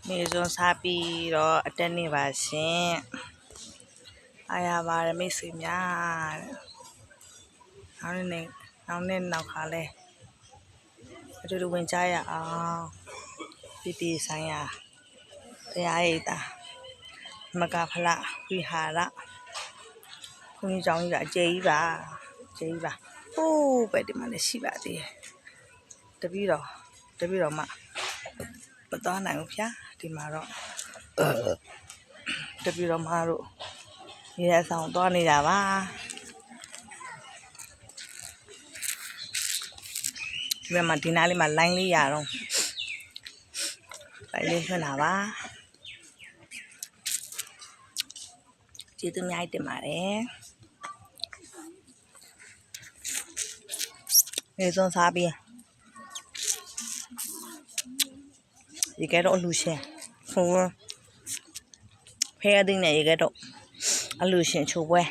နေစွန်စားပြီးတော့အတက်နေပါရှင်အားရပါတယ်မိတ်ဆွေများတဲ့နောက်နေ့နောက်ခါလဲအတူတူဝင်ကြရအောင်ပြဆိုင်ရာတရားရည်တာမကဖလားဝိဟာရခွန်ကြီးကြောင်းကြီးကအကျယ်ကြီးပါဟိုးပဲဒီမှာလည်းရှိပါသေးတယ်တပည့်တော်မှမသွားနိုင်ဘူးဗျာဒီမှာတော့တပည့်တော်မတို့ဒီအဆောင်သွားနေတာပါဒီဘက်မှာဒီနားလေးမှာလိုင်းလေးရတော့လိုင်းလေးဆွနာပါကျေးဇူးအများကြီးတင်ပါတယ်နေစွန်စားပြီးရေကတော့အလူရှင်ဖဲအသိနဲ့ရေကတော့အလူရှင်ချိုးပွဲ